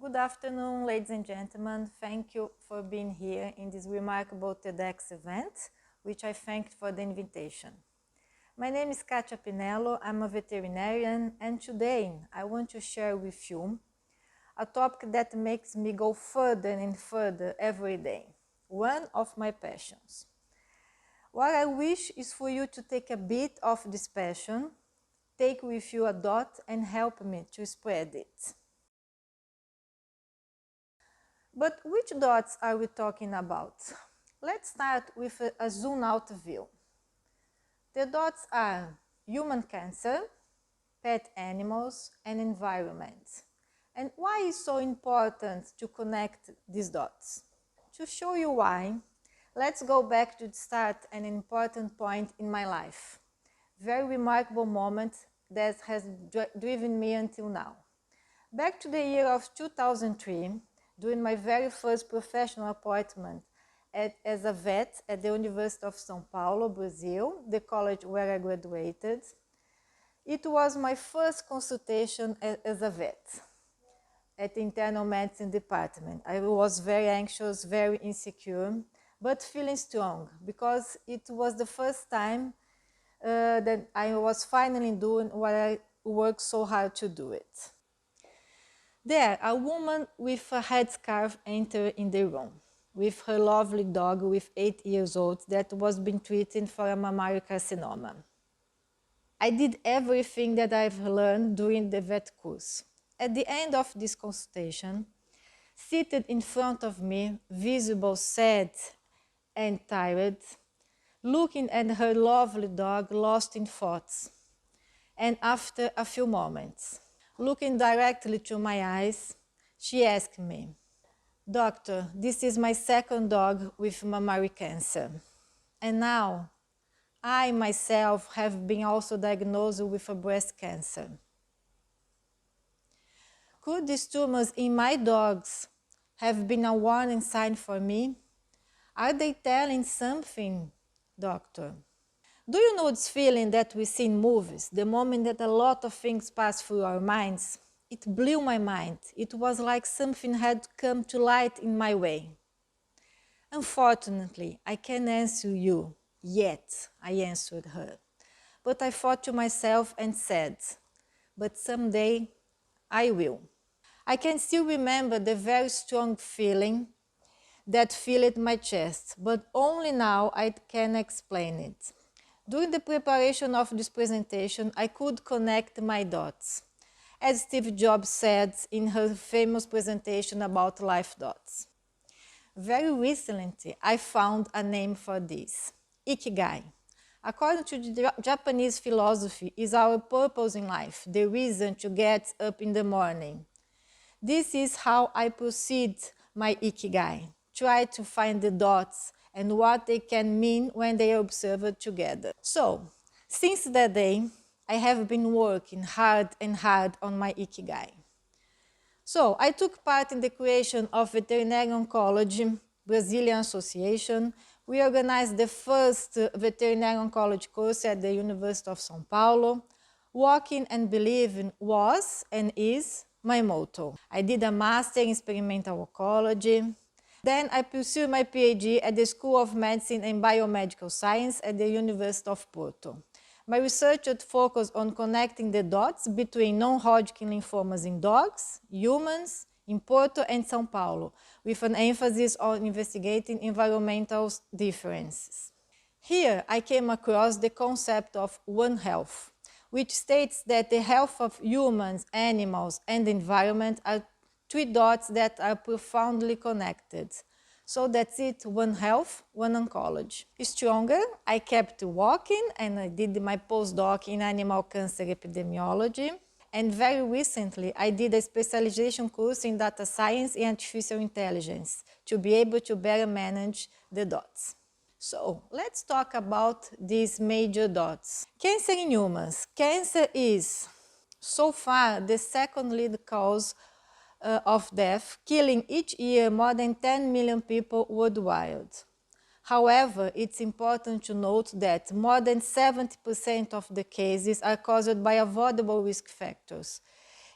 Good afternoon, ladies and gentlemen. Thank you for being here in this remarkable TEDx event, which I thanked for the invitation. My name is Katia Pinello. I'm a veterinarian, and today I want to share with you a topic that makes me go further and further every day, one of my passions. What I wish is for you to take a bit of this passion, take with you a dot and help me to spread it. But which dots are we talking about? Let's start with a zoom-out view. The dots are human cancer, pet animals, and environment. And why is it so important to connect these dots? To show you why, let's go back to start an important point in my life. Very remarkable moment that has driven me until now. Back to the year of 2003, during my very first professional appointment as a vet at the University of São Paulo, Brazil, the college where I graduated. It was my first consultation as a vet at the internal medicine department. I was very anxious, very insecure, but feeling strong because it was the first time that I was finally doing what I worked so hard to do it. There, a woman with a headscarf entered in the room with her lovely dog with 8 years old that was being treated for a mammary carcinoma. I did everything that I've learned during the vet course. At the end of this consultation, seated in front of me, visible, sad and tired, looking at her lovely dog, lost in thoughts. And after a few moments, looking directly to my eyes, she asked me, "Doctor, this is my second dog with mammary cancer. And now, I myself have been also diagnosed with a breast cancer. Could these tumors in my dogs have been a warning sign for me? Are they telling something, doctor?" Do you know this feeling that we see in movies, the moment that a lot of things pass through our minds? It blew my mind. It was like something had come to light in my way. Unfortunately, I can't answer you yet, I answered her. But I thought to myself and said, but someday I will. I can still remember the very strong feeling that filled my chest, but only now I can explain it. During the preparation of this presentation, I could connect my dots, as Steve Jobs said in her famous presentation about life dots. Very recently, I found a name for this, Ikigai. According to the Japanese philosophy, is our purpose in life, the reason to get up in the morning. This is how I proceed my Ikigai, try to find the dots and what they can mean when they are observed together. So, since that day, I have been working hard and hard on my Ikigai. So, I took part in the creation of Veterinary Oncology Brazilian Association. We organized the first Veterinary Oncology course at the University of São Paulo. Walking and believing was and is my motto. I did a master in experimental oncology. Then I pursued my Ph.D. at the School of Medicine and Biomedical Science at the University of Porto. My research would focus on connecting the dots between non-Hodgkin lymphomas in dogs, humans, in Porto and São Paulo, with an emphasis on investigating environmental differences. Here I came across the concept of One Health, which states that the health of humans, animals, and the environment are three dots that are profoundly connected. So that's it, one health, one oncology. Stronger, I kept walking and I did my postdoc in animal cancer epidemiology. And very recently, I did a specialization course in data science and artificial intelligence to be able to better manage the dots. So let's talk about these major dots. Cancer in humans. Cancer is, so far, the second lead cause of death, killing each year more than 10 million people worldwide. However, it's important to note that more than 70% of the cases are caused by avoidable risk factors.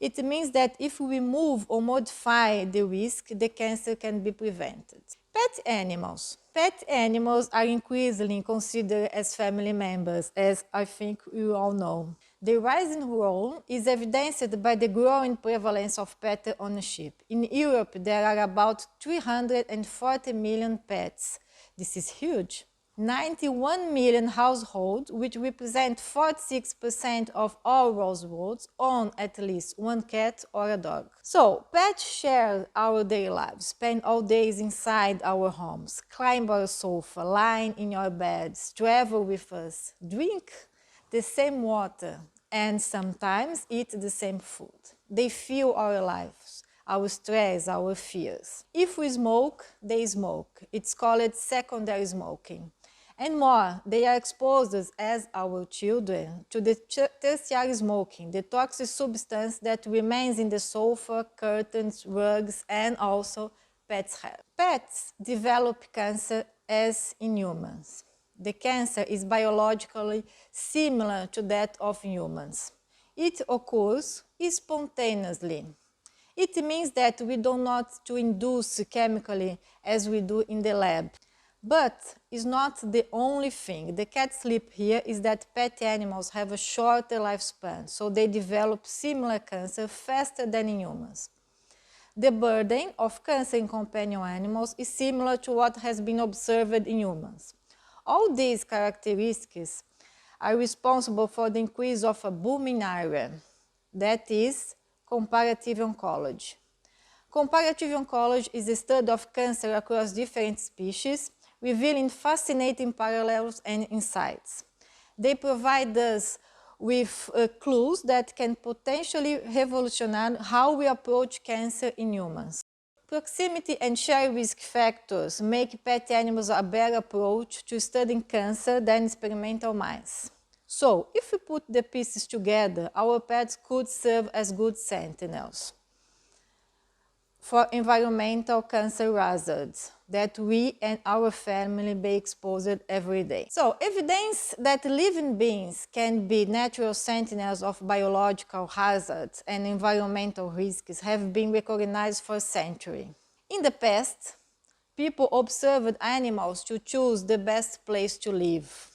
It means that if we remove or modify the risk, the cancer can be prevented. Pet animals. Pet animals are increasingly considered as family members, as I think you all know. The rising role is evidenced by the growing prevalence of pet ownership. In Europe, there are about 340 million pets. This is huge. 91 million households, which represent 46% of all households, own at least one cat or a dog. So, pets share our daily lives, spend all days inside our homes, climb our sofa, lie in your beds, travel with us, drink the same water, and sometimes eat the same food. They fuel our lives, our stress, our fears. If we smoke, they smoke. It's called secondary smoking. And more, they are exposed as our children to the tertiary smoking, the toxic substance that remains in the sofa, curtains, rugs, and also pets' hair. Pets develop cancer as in humans. The cancer is biologically similar to that of humans. It occurs spontaneously. It means that we do not to induce chemically as we do in the lab. But it's not the only thing. The cat slip here is that pet animals have a shorter lifespan, so they develop similar cancer faster than in humans. The burden of cancer in companion animals is similar to what has been observed in humans. All these characteristics are responsible for the increase of a booming area, that is, comparative oncology. Comparative oncology is the study of cancer across different species, revealing fascinating parallels and insights. They provide us with clues that can potentially revolutionize how we approach cancer in humans. Proximity and shared risk factors make pet animals a better approach to studying cancer than experimental mice. So, if we put the pieces together, our pets could serve as good sentinels for environmental cancer hazards that we and our family be exposed every day. So, evidence that living beings can be natural sentinels of biological hazards and environmental risks have been recognized for centuries. In the past, people observed animals to choose the best place to live.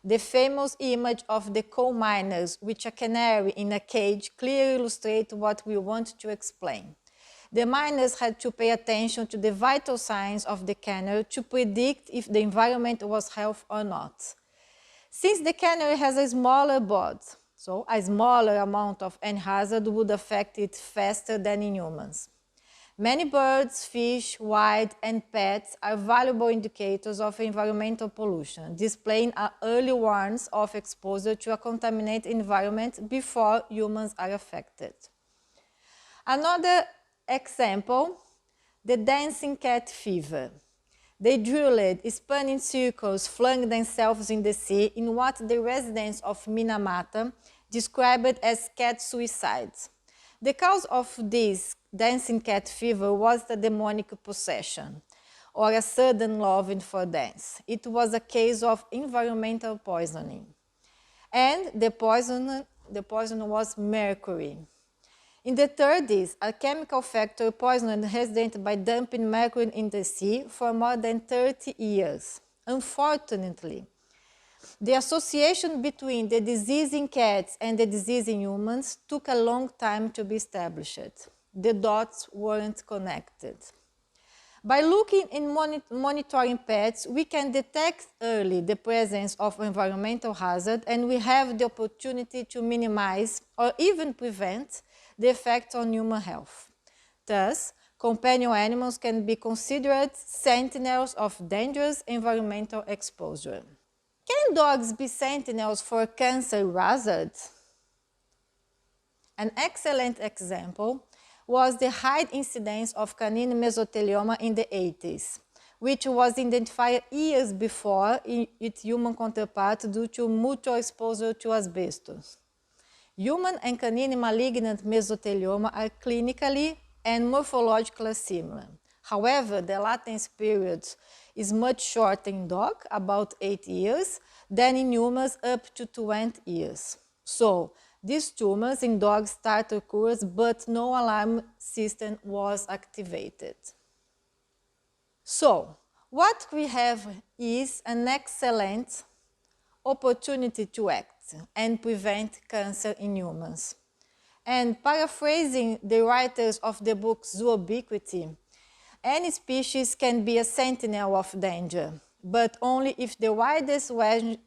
The famous image of the coal miners with a canary in a cage clearly illustrates what we want to explain. The miners had to pay attention to the vital signs of the canary to predict if the environment was healthy or not. Since the canary has a smaller body, so a smaller amount of any hazard would affect it faster than in humans. Many birds, fish, wild, and pets are valuable indicators of environmental pollution, displaying early warnings of exposure to a contaminated environment before humans are affected. Another example, the dancing cat fever. They drilled, spun in circles, flung themselves in the sea in what the residents of Minamata described as cat suicide. The cause of this dancing cat fever was the demonic possession, or a sudden longing for dance. It was a case of environmental poisoning. And the poison was mercury. In the 30s, a chemical factory poisoned residents by dumping mercury in the sea for more than 30 years. Unfortunately, the association between the disease in cats and the disease in humans took a long time to be established. The dots weren't connected. By looking and monitoring pets, we can detect early the presence of environmental hazard, and we have the opportunity to minimize or even prevent the effects on human health. Thus, companion animals can be considered sentinels of dangerous environmental exposure. Can dogs be sentinels for cancer hazards? An excellent example was the high incidence of canine mesothelioma in the 80s, which was identified years before its human counterpart due to mutual exposure to asbestos. Human and canine malignant mesothelioma are clinically and morphologically similar. However, the latency period is much shorter in dogs, about 8 years, than in humans, up to 20 years. So, These tumors in dogs start to occur, but no alarm system was activated. So, what we have is an excellent opportunity to act and prevent cancer in humans. And paraphrasing the writers of the book Zoobiquity, any species can be a sentinel of danger, but only if the widest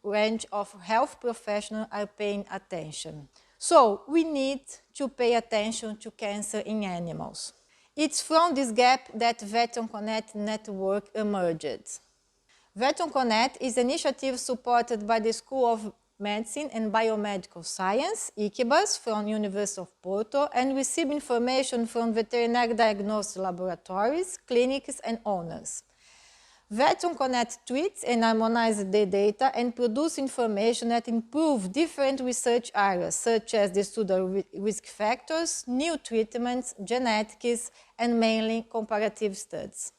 range of health professionals are paying attention. So, we need to pay attention to cancer in animals. It's from this gap that Vet-OncoNet network emerged. Vet-OncoNet is an initiative supported by the School of Medicine and Biomedical Science, ICBAS, from University of Porto, and receive information from veterinary diagnostic laboratories, clinics, and owners. Vet-OncoNet treats and harmonizes the data and produces information that improve different research areas, such as the study of risk factors, new treatments, genetics, and mainly comparative studies.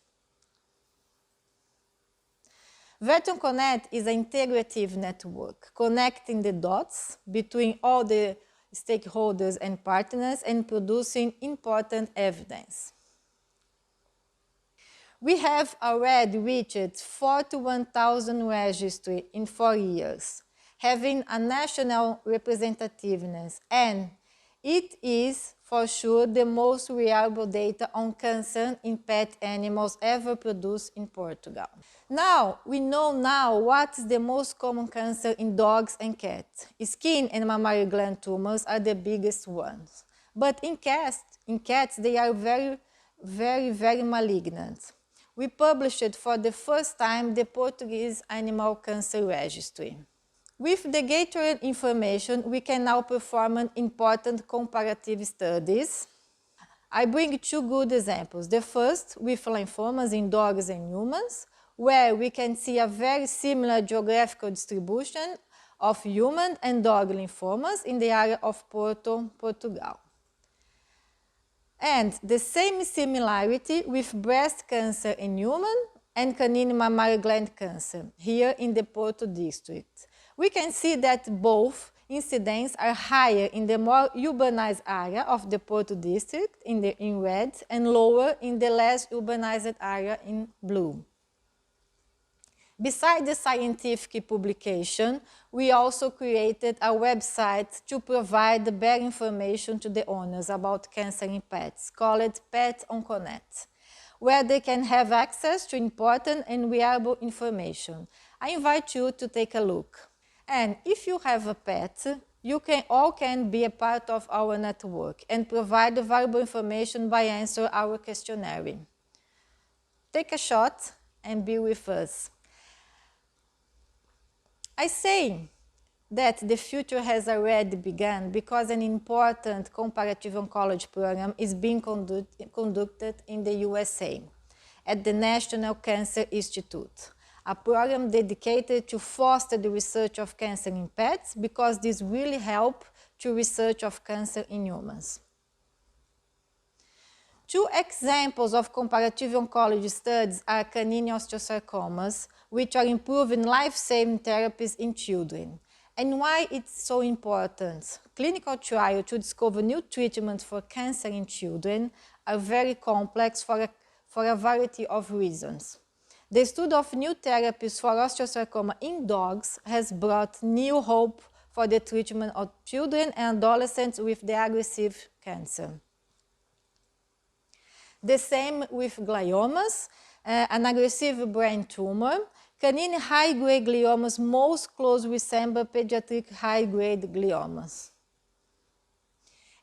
Vet-OncoNet is an integrative network, connecting the dots between all the stakeholders and partners and producing important evidence. We have already reached 41,000 registries in 4 years, having a national representativeness, and it is for sure the most reliable data on cancer in pet animals ever produced in Portugal. Now, we know what is the most common cancer in dogs and cats. Skin and mammary gland tumors are the biggest ones. But in cats they are very malignant. We published for the first time the Portuguese Animal Cancer Registry. With the gathered information, we can now perform important comparative studies. I bring 2 good examples. The first, with lymphomas in dogs and humans, where we can see a very similar geographical distribution of human and dog lymphomas in the area of Porto, Portugal. And the same similarity with breast cancer in human and canine mammary gland cancer, here in the Porto district. We can see that both incidents are higher in the more urbanized area of the Porto district in red and lower in the less urbanized area in blue. Besides the scientific publication, we also created a website to provide better information to the owners about cancer in pets, called Vet-OncoNet, where they can have access to important and reliable information. I invite you to take a look. And if you have a pet, you can be a part of our network and provide valuable information by answering our questionnaire. Take a shot and be with us. I say that the future has already begun because an important comparative oncology program is being conducted in the USA at the National Cancer Institute, a program dedicated to foster the research of cancer in pets because this really helps to research of cancer in humans. 2 examples of comparative oncology studies are canine osteosarcomas, which are improving life-saving therapies in children. And why it's so important? Clinical trials to discover new treatments for cancer in children are very complex for a variety of reasons. The study of new therapies for osteosarcoma in dogs has brought new hope for the treatment of children and adolescents with the aggressive cancer. The same with gliomas, an aggressive brain tumor. Canine high-grade gliomas most closely resemble pediatric high-grade gliomas.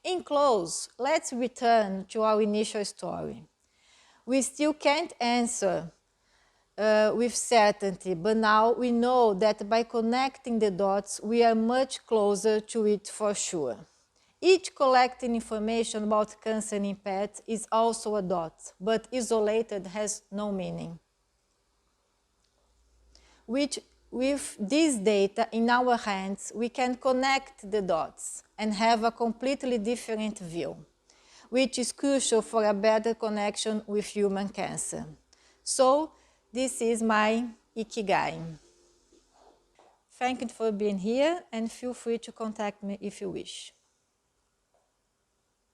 In close, let's return to our initial story. We still can't answer with certainty, but now we know that by connecting the dots, we are much closer to it for sure. Each collecting information about cancer in pets is also a dot, but isolated has no meaning. With this data in our hands, we can connect the dots and have a completely different view, which is crucial for a better connection with human cancer. So, this is my Ikigai. Thank you for being here and feel free to contact me if you wish.